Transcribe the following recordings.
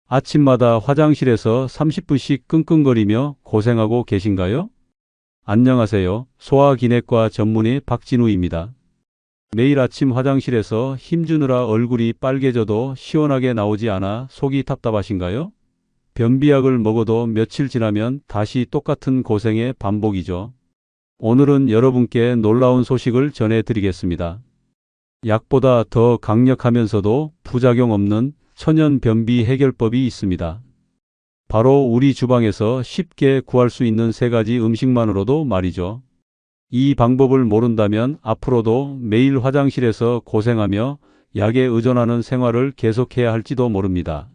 아침마다 화장실에서 30분씩 끙끙거리며 고생하고 계신가요? 안녕하세요. 소화기내과 전문의 박진우입니다. 매일 아침 화장실에서 힘주느라 얼굴이 빨개져도 시원하게 나오지 않아 속이 답답하신가요? 변비약을 먹어도 며칠 지나면 다시 똑같은 고생의 반복이죠. 오늘은 여러분께 놀라운 소식을 전해드리겠습니다. 약보다 더 강력하면서도 부작용 없는 천연 변비 해결법이 있습니다. 바로 우리 주방에서 쉽게 구할 수 있는 3가지 음식만으로도 말이죠. 이 방법을 모른다면 앞으로도 매일 화장실에서 고생하며 약에 의존하는 생활을 계속해야 할지도 모릅니다.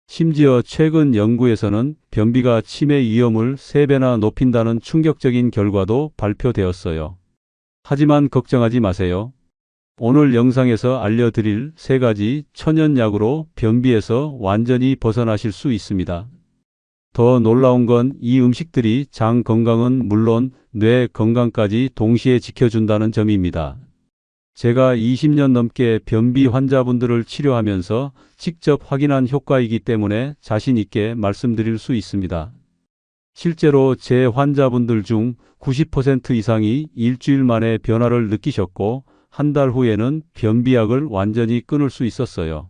심지어 최근 연구에서는 변비가 치매 위험을 3배나 높인다는 충격적인 결과도 발표되었어요. 하지만 걱정하지 마세요. 오늘 영상에서 알려드릴 3가지 천연약으로 변비에서 완전히 벗어나실 수 있습니다. 더 놀라운 건 이 음식들이 장 건강은 물론 뇌 건강까지 동시에 지켜준다는 점입니다. 제가 20년 넘게 변비 환자분들을 치료하면서 직접 확인한 효과이기 때문에 자신 있게 말씀드릴 수 있습니다. 실제로 제 환자분들 중 90% 이상이 일주일 만에 변화를 느끼셨고 한 달 후에는 변비약을 완전히 끊을 수 있었어요.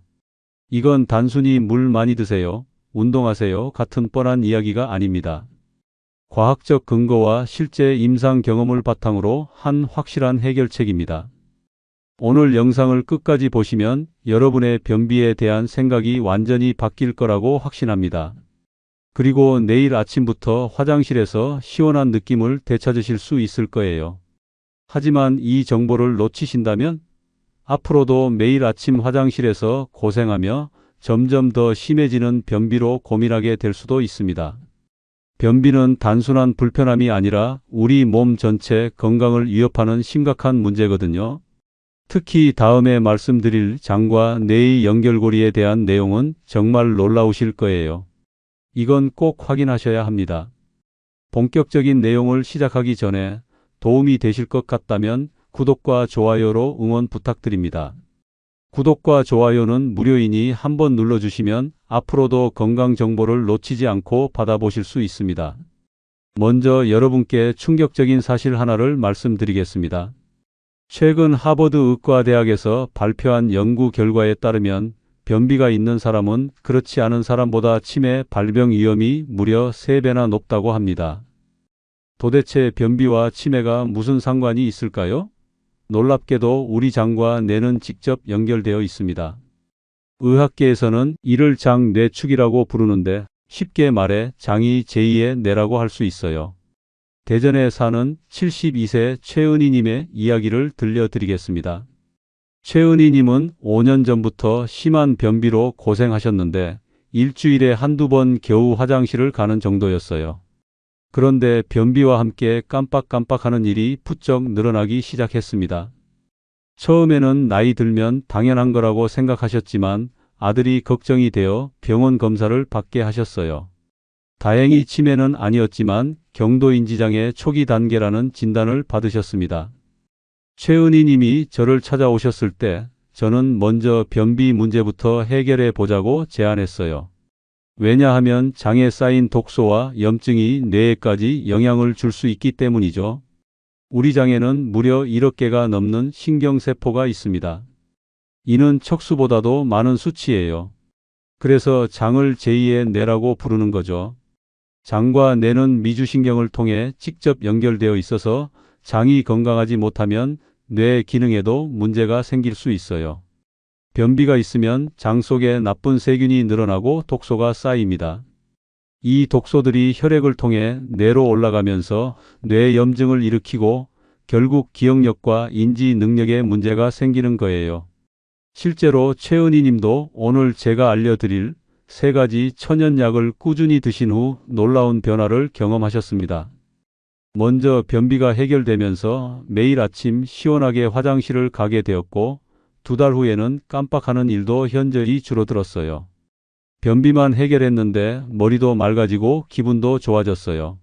이건 단순히 물 많이 드세요, 운동하세요 같은 뻔한 이야기가 아닙니다. 과학적 근거와 실제 임상 경험을 바탕으로 한 확실한 해결책입니다. 오늘 영상을 끝까지 보시면 여러분의 변비에 대한 생각이 완전히 바뀔 거라고 확신합니다. 그리고 내일 아침부터 화장실에서 시원한 느낌을 되찾으실 수 있을 거예요. 하지만 이 정보를 놓치신다면 앞으로도 매일 아침 화장실에서 고생하며 점점 더 심해지는 변비로 고민하게 될 수도 있습니다. 변비는 단순한 불편함이 아니라 우리 몸 전체 건강을 위협하는 심각한 문제거든요. 특히 다음에 말씀드릴 장과 뇌의 연결고리에 대한 내용은 정말 놀라우실 거예요. 이건 꼭 확인하셔야 합니다. 본격적인 내용을 시작하기 전에 도움이 되실 것 같다면 구독과 좋아요로 응원 부탁드립니다. 구독과 좋아요는 무료이니 한번 눌러주시면 앞으로도 건강 정보를 놓치지 않고 받아보실 수 있습니다. 먼저 여러분께 충격적인 사실 하나를 말씀드리겠습니다. 최근 하버드 의과대학에서 발표한 연구 결과에 따르면 변비가 있는 사람은 그렇지 않은 사람보다 치매 발병 위험이 무려 3배나 높다고 합니다. 도대체 변비와 치매가 무슨 상관이 있을까요? 놀랍게도 우리 장과 뇌는 직접 연결되어 있습니다. 의학계에서는 이를 장뇌축이라고 부르는데 쉽게 말해 장이 제2의 뇌라고 할 수 있어요. 대전에 사는 72세 최은희님의 이야기를 들려드리겠습니다. 최은희님은 5년 전부터 심한 변비로 고생하셨는데 일주일에 한두 번 겨우 화장실을 가는 정도였어요. 그런데 변비와 함께 깜빡깜빡하는 일이 부쩍 늘어나기 시작했습니다. 처음에는 나이 들면 당연한 거라고 생각하셨지만 아들이 걱정이 되어 병원 검사를 받게 하셨어요. 다행히 치매는 아니었지만 경도인지장애 초기 단계라는 진단을 받으셨습니다. 최은희 님이 저를 찾아오셨을 때 저는 먼저 변비 문제부터 해결해 보자고 제안했어요. 왜냐하면 장에 쌓인 독소와 염증이 뇌에까지 영향을 줄 수 있기 때문이죠. 우리 장에는 무려 1억 개가 넘는 신경세포가 있습니다. 이는 척수보다도 많은 수치예요. 그래서 장을 제2의 뇌라고 부르는 거죠. 장과 뇌는 미주신경을 통해 직접 연결되어 있어서 장이 건강하지 못하면 뇌 기능에도 문제가 생길 수 있어요. 변비가 있으면 장 속에 나쁜 세균이 늘어나고 독소가 쌓입니다. 이 독소들이 혈액을 통해 뇌로 올라가면서 뇌 염증을 일으키고 결국 기억력과 인지 능력에 문제가 생기는 거예요. 실제로 최은희 님도 오늘 제가 알려드릴 3가지 천연약을 꾸준히 드신 후 놀라운 변화를 경험하셨습니다. 먼저 변비가 해결되면서 매일 아침 시원하게 화장실을 가게 되었고 2달 후에는 깜빡하는 일도 현저히 줄어들었어요. 변비만 해결했는데 머리도 맑아지고 기분도 좋아졌어요.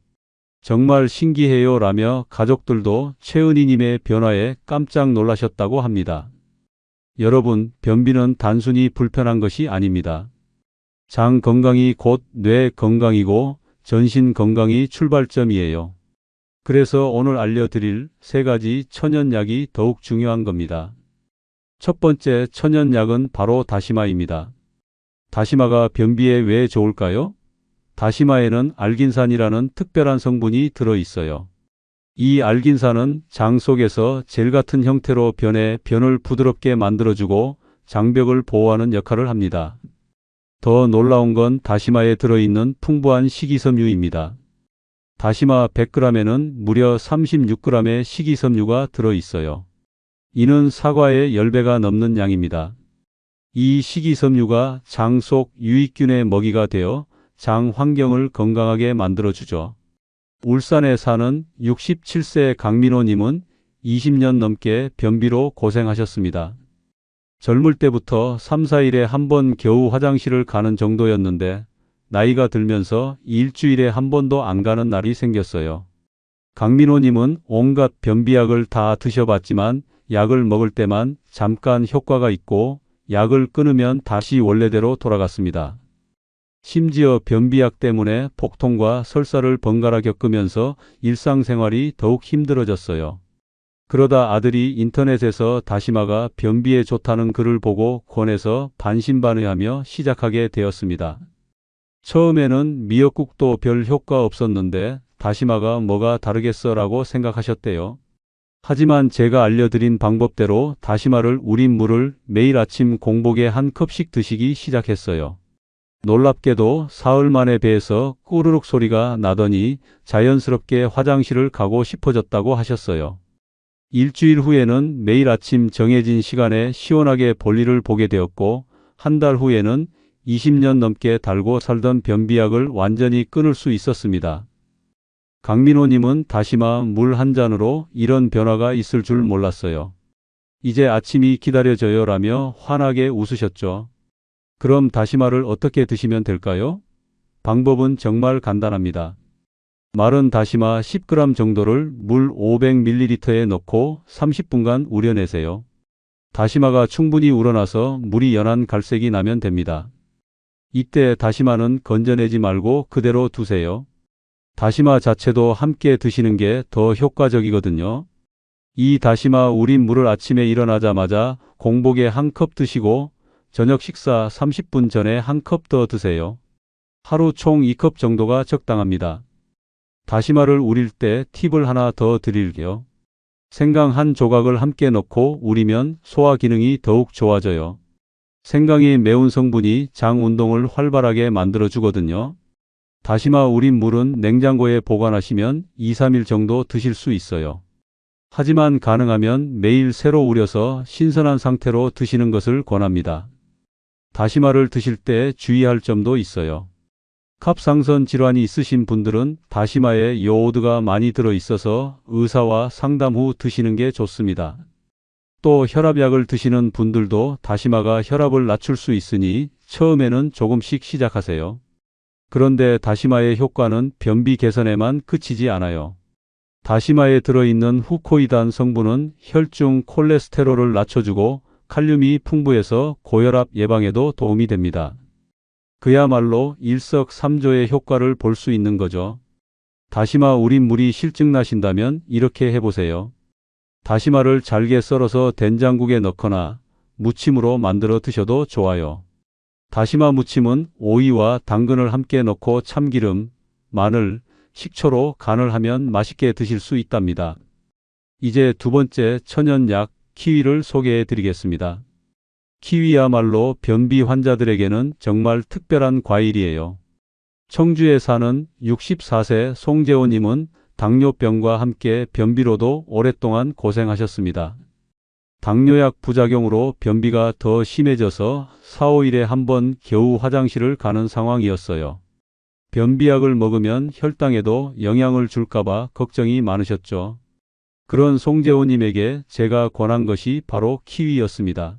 정말 신기해요 라며 가족들도 최은희님의 변화에 깜짝 놀라셨다고 합니다. 여러분, 변비는 단순히 불편한 것이 아닙니다. 장 건강이 곧 뇌 건강이고 전신 건강이 출발점이에요. 그래서 오늘 알려드릴 3가지 천연약이 더욱 중요한 겁니다. 첫 번째 천연약은 바로 다시마입니다. 다시마가 변비에 왜 좋을까요? 다시마에는 알긴산이라는 특별한 성분이 들어있어요. 이 알긴산은 장 속에서 젤 같은 형태로 변해 변을 부드럽게 만들어주고 장벽을 보호하는 역할을 합니다. 더 놀라운 건 다시마에 들어있는 풍부한 식이섬유입니다. 다시마 100g에는 무려 36g의 식이섬유가 들어있어요. 이는 사과의 10배가 넘는 양입니다. 이 식이섬유가 장 속 유익균의 먹이가 되어 장 환경을 건강하게 만들어주죠. 울산에 사는 67세 강민호님은 20년 넘게 변비로 고생하셨습니다. 젊을 때부터 3, 4일에 한 번 겨우 화장실을 가는 정도였는데 나이가 들면서 일주일에 한 번도 안 가는 날이 생겼어요. 강민호님은 온갖 변비약을 다 드셔봤지만 약을 먹을 때만 잠깐 효과가 있고 약을 끊으면 다시 원래대로 돌아갔습니다. 심지어 변비약 때문에 복통과 설사를 번갈아 겪으면서 일상생활이 더욱 힘들어졌어요. 그러다 아들이 인터넷에서 다시마가 변비에 좋다는 글을 보고 권해서 반신반의하며 시작하게 되었습니다. 처음에는 미역국도 별 효과 없었는데 다시마가 뭐가 다르겠어 라고 생각하셨대요. 하지만 제가 알려드린 방법대로 다시마를 우린 물을 매일 아침 공복에 한 컵씩 드시기 시작했어요. 놀랍게도 사흘 만에 배에서 꾸르륵 소리가 나더니 자연스럽게 화장실을 가고 싶어졌다고 하셨어요. 일주일 후에는 매일 아침 정해진 시간에 시원하게 볼일을 보게 되었고 한 달 후에는 20년 넘게 달고 살던 변비약을 완전히 끊을 수 있었습니다. 강민호님은 다시마 물 한 잔으로 이런 변화가 있을 줄 몰랐어요. 이제 아침이 기다려져요 라며 환하게 웃으셨죠. 그럼 다시마를 어떻게 드시면 될까요? 방법은 정말 간단합니다. 마른 다시마 10g 정도를 물 500ml에 넣고 30분간 우려내세요. 다시마가 충분히 우러나서 물이 연한 갈색이 나면 됩니다. 이때 다시마는 건져내지 말고 그대로 두세요. 다시마 자체도 함께 드시는 게 더 효과적이거든요. 이 다시마 우린 물을 아침에 일어나자마자 공복에 한 컵 드시고 저녁 식사 30분 전에 한 컵 더 드세요. 하루 총 2컵 정도가 적당합니다. 다시마를 우릴 때 팁을 하나 더 드릴게요. 생강 한 조각을 함께 넣고 우리면 소화 기능이 더욱 좋아져요. 생강이 매운 성분이 장 운동을 활발하게 만들어주거든요. 다시마 우린 물은 냉장고에 보관하시면 2, 3일 정도 드실 수 있어요. 하지만 가능하면 매일 새로 우려서 신선한 상태로 드시는 것을 권합니다. 다시마를 드실 때 주의할 점도 있어요. 갑상선 질환이 있으신 분들은 다시마에 요오드가 많이 들어있어서 의사와 상담 후 드시는 게 좋습니다. 또 혈압약을 드시는 분들도 다시마가 혈압을 낮출 수 있으니 처음에는 조금씩 시작하세요. 그런데 다시마의 효과는 변비 개선에만 그치지 않아요. 다시마에 들어있는 후코이단 성분은 혈중 콜레스테롤을 낮춰주고 칼륨이 풍부해서 고혈압 예방에도 도움이 됩니다. 그야말로 일석삼조의 효과를 볼 수 있는 거죠. 다시마 우린 물이 실증나신다면 이렇게 해보세요. 다시마를 잘게 썰어서 된장국에 넣거나 무침으로 만들어 드셔도 좋아요. 다시마 무침은 오이와 당근을 함께 넣고 참기름, 마늘, 식초로 간을 하면 맛있게 드실 수 있답니다. 이제 두 번째 천연약 키위를 소개해 드리겠습니다. 키위야말로 변비 환자들에게는 정말 특별한 과일이에요. 청주에 사는 64세 송재호님은 당뇨병과 함께 변비로도 오랫동안 고생하셨습니다. 당뇨약 부작용으로 변비가 더 심해져서 4, 5일에 한 번 겨우 화장실을 가는 상황이었어요. 변비약을 먹으면 혈당에도 영향을 줄까봐 걱정이 많으셨죠. 그런 송재호님에게 제가 권한 것이 바로 키위였습니다.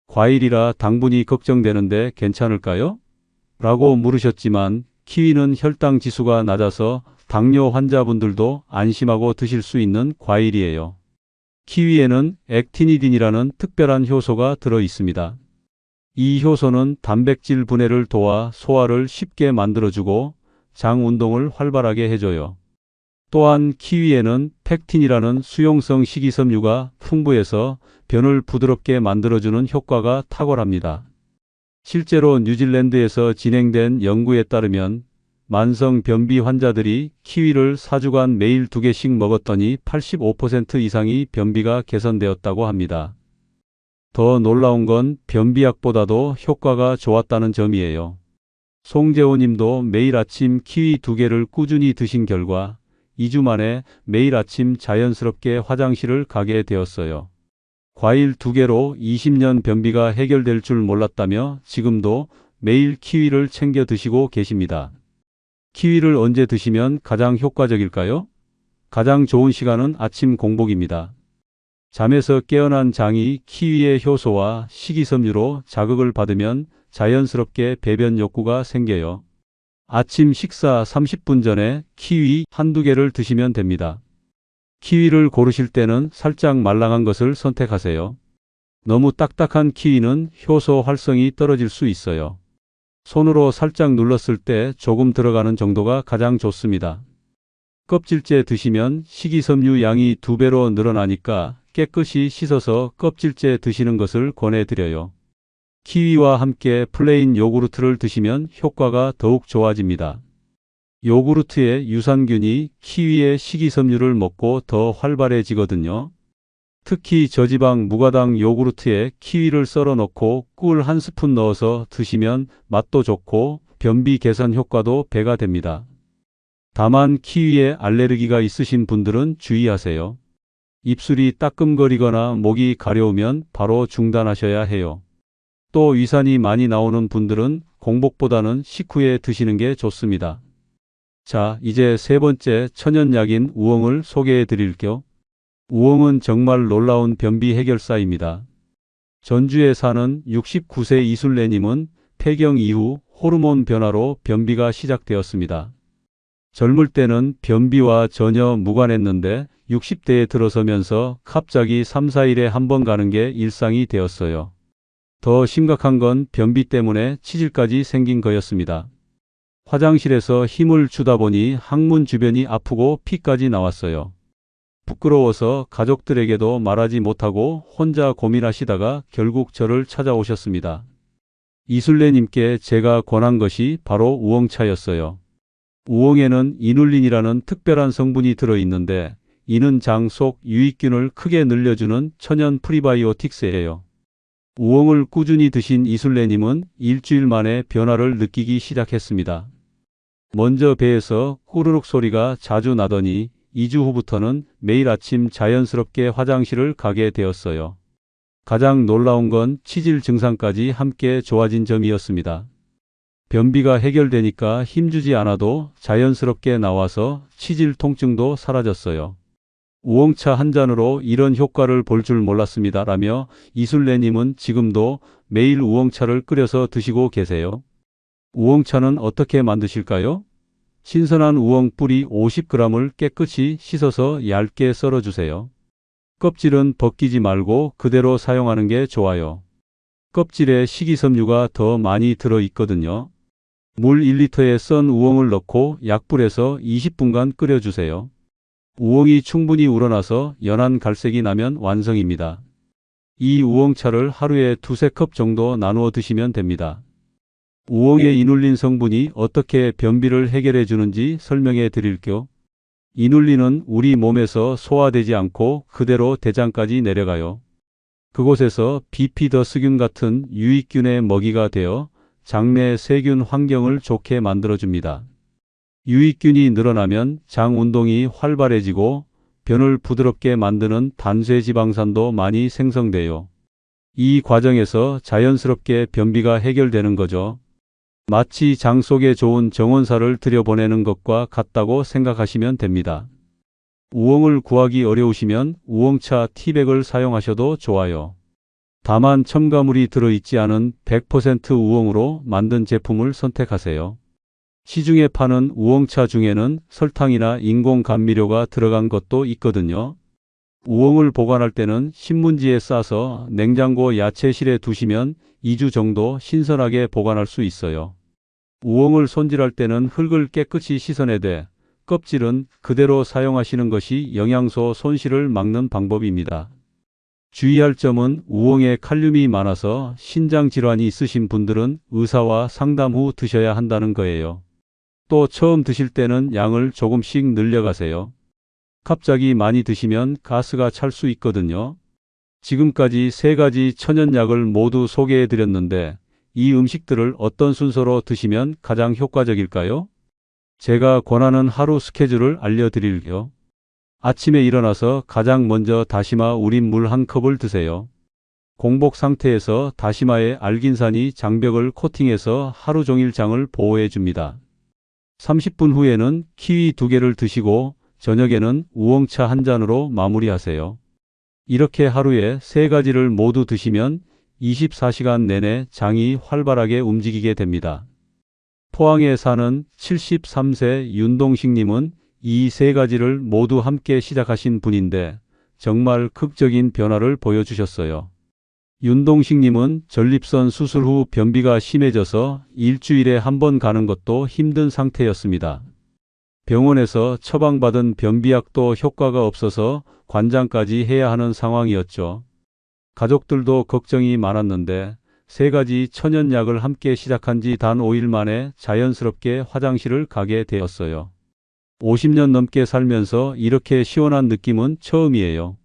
과일이라 당분이 걱정되는데 괜찮을까요? 라고 물으셨지만 키위는 혈당 지수가 낮아서 당뇨 환자분들도 안심하고 드실 수 있는 과일이에요. 키위에는 액티니딘이라는 특별한 효소가 들어 있습니다. 이 효소는 단백질 분해를 도와 소화를 쉽게 만들어주고 장 운동을 활발하게 해줘요. 또한 키위에는 팩틴이라는 수용성 식이섬유가 풍부해서 변을 부드럽게 만들어주는 효과가 탁월합니다. 실제로 뉴질랜드에서 진행된 연구에 따르면 만성 변비 환자들이 키위를 4주간 매일 2개씩 먹었더니 85% 이상이 변비가 개선되었다고 합니다. 더 놀라운 건 변비약보다도 효과가 좋았다는 점이에요. 송재호 님도 매일 아침 키위 2개를 꾸준히 드신 결과 2주 만에 매일 아침 자연스럽게 화장실을 가게 되었어요. 과일 2개로 20년 변비가 해결될 줄 몰랐다며 지금도 매일 키위를 챙겨 드시고 계십니다. 키위를 언제 드시면 가장 효과적일까요? 가장 좋은 시간은 아침 공복입니다. 잠에서 깨어난 장이 키위의 효소와 식이섬유로 자극을 받으면 자연스럽게 배변 욕구가 생겨요. 아침 식사 30분 전에 키위 한두 개를 드시면 됩니다. 키위를 고르실 때는 살짝 말랑한 것을 선택하세요. 너무 딱딱한 키위는 효소 활성이 떨어질 수 있어요. 손으로 살짝 눌렀을 때 조금 들어가는 정도가 가장 좋습니다. 껍질째 드시면 식이섬유 양이 2배로 늘어나니까 깨끗이 씻어서 껍질째 드시는 것을 권해드려요. 키위와 함께 플레인 요구르트를 드시면 효과가 더욱 좋아집니다. 요구르트의 유산균이 키위의 식이섬유를 먹고 더 활발해지거든요. 특히 저지방 무가당 요구르트에 키위를 썰어 넣고 꿀 1스푼 넣어서 드시면 맛도 좋고 변비 개선 효과도 배가 됩니다. 다만 키위에 알레르기가 있으신 분들은 주의하세요. 입술이 따끔거리거나 목이 가려우면 바로 중단하셔야 해요. 또 위산이 많이 나오는 분들은 공복보다는 식후에 드시는 게 좋습니다. 자, 이제 세 번째 천연약인 우엉을 소개해 드릴게요. 우엉은 정말 놀라운 변비 해결사입니다. 전주에 사는 69세 이술래님은 폐경 이후 호르몬 변화로 변비가 시작되었습니다. 젊을 때는 변비와 전혀 무관했는데 60대에 들어서면서 갑자기 3, 4일에 한 번 가는 게 일상이 되었어요. 더 심각한 건 변비 때문에 치질까지 생긴 거였습니다. 화장실에서 힘을 주다 보니 항문 주변이 아프고 피까지 나왔어요. 부끄러워서 가족들에게도 말하지 못하고 혼자 고민하시다가 결국 저를 찾아오셨습니다. 이술래님께 제가 권한 것이 바로 우엉차였어요. 우엉에는 이눌린이라는 특별한 성분이 들어있는데 이는 장 속 유익균을 크게 늘려주는 천연 프리바이오틱스예요. 우엉을 꾸준히 드신 이술래님은 일주일 만에 변화를 느끼기 시작했습니다. 먼저 배에서 꾸르륵 소리가 자주 나더니 2주 후부터는 매일 아침 자연스럽게 화장실을 가게 되었어요. 가장 놀라운 건 치질 증상까지 함께 좋아진 점이었습니다. 변비가 해결되니까 힘주지 않아도 자연스럽게 나와서 치질 통증도 사라졌어요. 우엉차 한 잔으로 이런 효과를 볼 줄 몰랐습니다. 라며 이술래님은 지금도 매일 우엉차를 끓여서 드시고 계세요. 우엉차는 어떻게 만드실까요? 신선한 우엉 뿌리 50g을 깨끗이 씻어서 얇게 썰어주세요. 껍질은 벗기지 말고 그대로 사용하는 게 좋아요. 껍질에 식이섬유가 더 많이 들어있거든요. 물 1리터에 썬 우엉을 넣고 약불에서 20분간 끓여주세요. 우엉이 충분히 우러나서 연한 갈색이 나면 완성입니다. 이 우엉차를 하루에 2~3컵 정도 나누어 드시면 됩니다. 우엉의 이눌린 성분이 어떻게 변비를 해결해 주는지 설명해 드릴게요. 이눌린은 우리 몸에서 소화되지 않고 그대로 대장까지 내려가요. 그곳에서 비피더스균 같은 유익균의 먹이가 되어 장내 세균 환경을 좋게 만들어줍니다. 유익균이 늘어나면 장 운동이 활발해지고 변을 부드럽게 만드는 단쇄지방산도 많이 생성돼요. 이 과정에서 자연스럽게 변비가 해결되는 거죠. 마치 장 속에 좋은 정원사를 들여보내는 것과 같다고 생각하시면 됩니다. 우엉을 구하기 어려우시면 우엉차 티백을 사용하셔도 좋아요. 다만 첨가물이 들어있지 않은 100% 우엉으로 만든 제품을 선택하세요. 시중에 파는 우엉차 중에는 설탕이나 인공 감미료가 들어간 것도 있거든요. 우엉을 보관할 때는 신문지에 싸서 냉장고 야채실에 두시면 2주 정도 신선하게 보관할 수 있어요. 우엉을 손질할 때는 흙을 깨끗이 씻어내되 껍질은 그대로 사용하시는 것이 영양소 손실을 막는 방법입니다. 주의할 점은 우엉에 칼륨이 많아서 신장 질환이 있으신 분들은 의사와 상담 후 드셔야 한다는 거예요. 또 처음 드실 때는 양을 조금씩 늘려가세요. 갑자기 많이 드시면 가스가 찰 수 있거든요. 지금까지 3가지 천연약을 모두 소개해 드렸는데 이 음식들을 어떤 순서로 드시면 가장 효과적일까요? 제가 권하는 하루 스케줄을 알려드릴게요. 아침에 일어나서 가장 먼저 다시마 우린 물 1컵을 드세요. 공복 상태에서 다시마에 알긴산이 장벽을 코팅해서 하루 종일 장을 보호해 줍니다. 30분 후에는 키위 2개를 드시고 저녁에는 우엉차 1잔으로 마무리하세요. 이렇게 하루에 3가지를 모두 드시면 24시간 내내 장이 활발하게 움직이게 됩니다. 포항에 사는 73세 윤동식님은 이 3가지를 모두 함께 시작하신 분인데 정말 극적인 변화를 보여주셨어요. 윤동식님은 전립선 수술 후 변비가 심해져서 일주일에 1번 가는 것도 힘든 상태였습니다. 병원에서 처방받은 변비약도 효과가 없어서 관장까지 해야 하는 상황이었죠. 가족들도 걱정이 많았는데 3가지 천연약을 함께 시작한 지 단 5일 만에 자연스럽게 화장실을 가게 되었어요. 50년 넘게 살면서 이렇게 시원한 느낌은 처음이에요.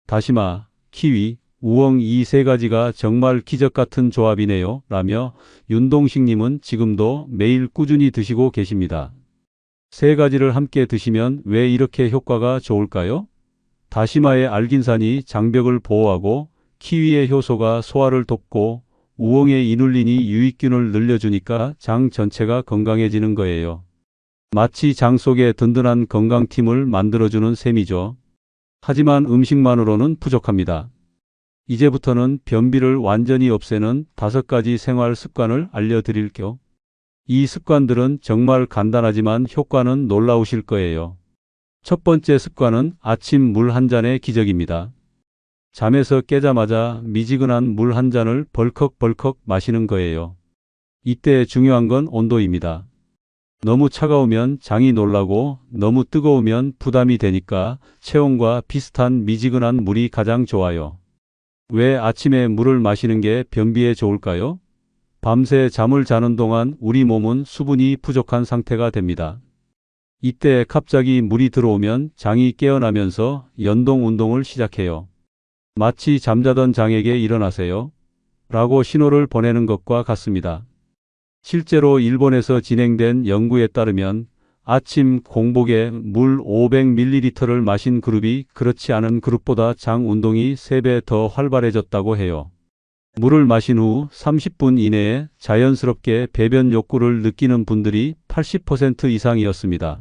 다시마, 키위, 우엉 이 3가지가 정말 기적 같은 조합이네요. 라며 윤동식님은 지금도 매일 꾸준히 드시고 계십니다. 3가지를 함께 드시면 왜 이렇게 효과가 좋을까요? 다시마의 알긴산이 장벽을 보호하고 키위의 효소가 소화를 돕고 우엉의 이눌린이 유익균을 늘려주니까 장 전체가 건강해지는 거예요. 마치 장 속에 든든한 건강팀을 만들어주는 셈이죠. 하지만 음식만으로는 부족합니다. 이제부터는 변비를 완전히 없애는 5가지 생활 습관을 알려드릴게요. 이 습관들은 정말 간단하지만 효과는 놀라우실 거예요. 첫 번째 습관은 아침 물 1잔의 기적입니다. 잠에서 깨자마자 미지근한 물 1잔을 벌컥벌컥 마시는 거예요. 이때 중요한 건 온도입니다. 너무 차가우면 장이 놀라고 너무 뜨거우면 부담이 되니까 체온과 비슷한 미지근한 물이 가장 좋아요. 왜 아침에 물을 마시는 게 변비에 좋을까요? 밤새 잠을 자는 동안 우리 몸은 수분이 부족한 상태가 됩니다. 이때 갑자기 물이 들어오면 장이 깨어나면서 연동 운동을 시작해요. 마치 잠자던 장에게 일어나세요 라고 신호를 보내는 것과 같습니다. 실제로 일본에서 진행된 연구에 따르면 아침 공복에 물 500ml를 마신 그룹이 그렇지 않은 그룹보다 장 운동이 3배 더 활발해졌다고 해요. 물을 마신 후 30분 이내에 자연스럽게 배변 욕구를 느끼는 분들이 80% 이상이었습니다.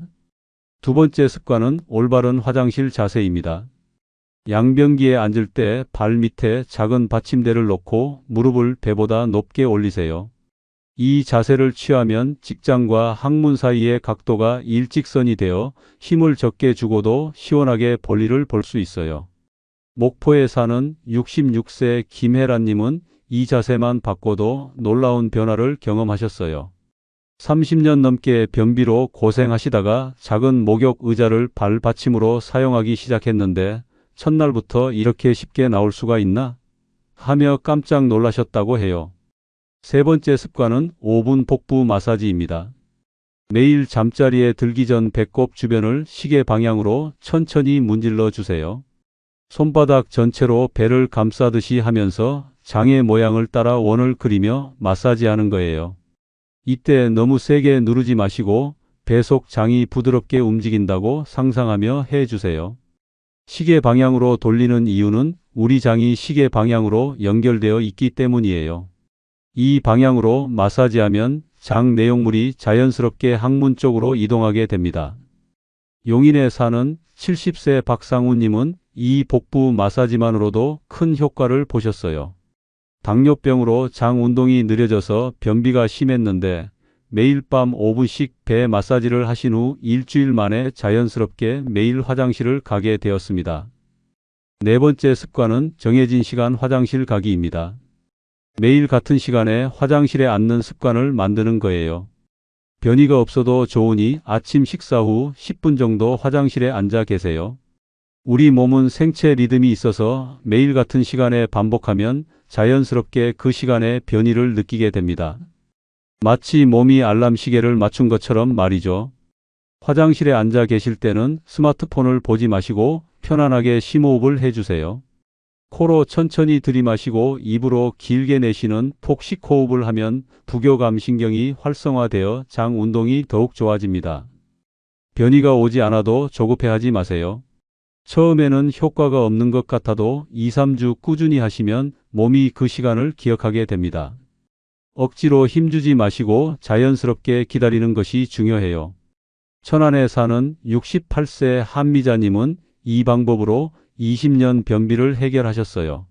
두 번째 습관은 올바른 화장실 자세입니다. 양변기에 앉을 때 발 밑에 작은 받침대를 놓고 무릎을 배보다 높게 올리세요. 이 자세를 취하면 직장과 항문 사이의 각도가 일직선이 되어 힘을 적게 주고도 시원하게 볼일을 볼 수 있어요. 목포에 사는 66세 김혜란님은 이 자세만 바꿔도 놀라운 변화를 경험하셨어요. 30년 넘게 변비로 고생하시다가 작은 목욕 의자를 발 받침으로 사용하기 시작했는데 첫날부터 이렇게 쉽게 나올 수가 있나? 하며 깜짝 놀라셨다고 해요. 세 번째 습관은 5분 복부 마사지입니다. 매일 잠자리에 들기 전 배꼽 주변을 시계 방향으로 천천히 문질러 주세요. 손바닥 전체로 배를 감싸듯이 하면서 장의 모양을 따라 원을 그리며 마사지하는 거예요. 이때 너무 세게 누르지 마시고 배 속 장이 부드럽게 움직인다고 상상하며 해주세요. 시계 방향으로 돌리는 이유는 우리 장이 시계 방향으로 연결되어 있기 때문이에요. 이 방향으로 마사지하면 장 내용물이 자연스럽게 항문 쪽으로 이동하게 됩니다. 용인에 사는 70세 박상우님은 이 복부 마사지만으로도 큰 효과를 보셨어요. 당뇨병으로 장 운동이 느려져서 변비가 심했는데 매일 밤 5분씩 배 마사지를 하신 후 일주일 만에 자연스럽게 매일 화장실을 가게 되었습니다. 네 번째 습관은 정해진 시간 화장실 가기입니다. 매일 같은 시간에 화장실에 앉는 습관을 만드는 거예요. 변이가 없어도 좋으니 아침 식사 후 10분 정도 화장실에 앉아 계세요. 우리 몸은 생체 리듬이 있어서 매일 같은 시간에 반복하면 자연스럽게 그 시간에 변이를 느끼게 됩니다. 마치 몸이 알람 시계를 맞춘 것처럼 말이죠. 화장실에 앉아 계실 때는 스마트폰을 보지 마시고 편안하게 심호흡을 해주세요. 코로 천천히 들이마시고 입으로 길게 내쉬는 폭식 호흡을 하면 부교감신경이 활성화되어 장 운동이 더욱 좋아집니다. 변이가 오지 않아도 조급해하지 마세요. 처음에는 효과가 없는 것 같아도 2, 3주 꾸준히 하시면 몸이 그 시간을 기억하게 됩니다. 억지로 힘주지 마시고 자연스럽게 기다리는 것이 중요해요. 천안에 사는 68세 한미자님은 이 방법으로 20년 변비를 해결하셨어요.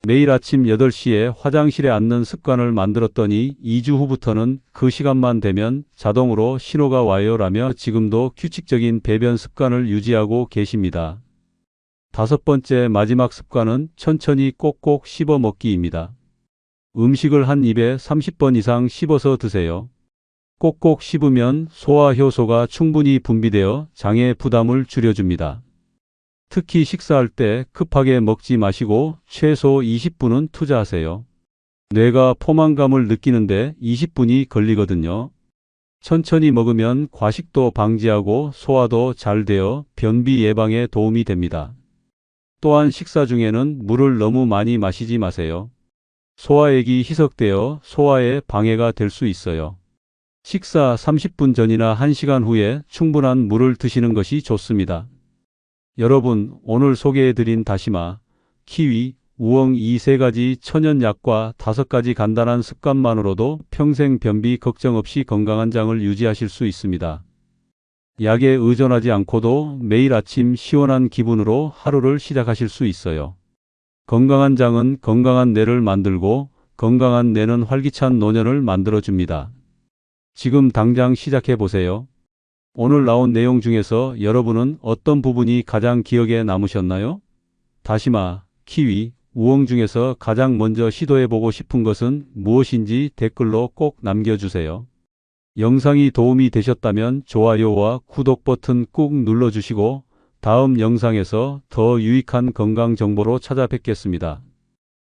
매일 아침 8시에 화장실에 앉는 습관을 만들었더니 2주 후부터는 그 시간만 되면 자동으로 신호가 와요라며 지금도 규칙적인 배변 습관을 유지하고 계십니다. 다섯 번째 마지막 습관은 천천히 꼭꼭 씹어 먹기입니다. 음식을 한 입에 30번 이상 씹어서 드세요. 꼭꼭 씹으면 소화 효소가 충분히 분비되어 장의 부담을 줄여줍니다. 특히 식사할 때 급하게 먹지 마시고 최소 20분은 투자하세요. 뇌가 포만감을 느끼는데 20분이 걸리거든요. 천천히 먹으면 과식도 방지하고 소화도 잘 되어 변비 예방에 도움이 됩니다. 또한 식사 중에는 물을 너무 많이 마시지 마세요. 소화액이 희석되어 소화에 방해가 될 수 있어요. 식사 30분 전이나 1시간 후에 충분한 물을 드시는 것이 좋습니다. 여러분, 오늘 소개해드린 다시마, 키위, 우엉 이 세 가지 천연약과 5가지 간단한 습관만으로도 평생 변비 걱정 없이 건강한 장을 유지하실 수 있습니다. 약에 의존하지 않고도 매일 아침 시원한 기분으로 하루를 시작하실 수 있어요. 건강한 장은 건강한 뇌를 만들고 건강한 뇌는 활기찬 노년을 만들어줍니다. 지금 당장 시작해 보세요. 오늘 나온 내용 중에서 여러분은 어떤 부분이 가장 기억에 남으셨나요? 다시마, 키위, 우엉 중에서 가장 먼저 시도해 보고 싶은 것은 무엇인지 댓글로 꼭 남겨주세요. 영상이 도움이 되셨다면 좋아요와 구독 버튼 꾹 눌러주시고 다음 영상에서 더 유익한 건강 정보로 찾아뵙겠습니다.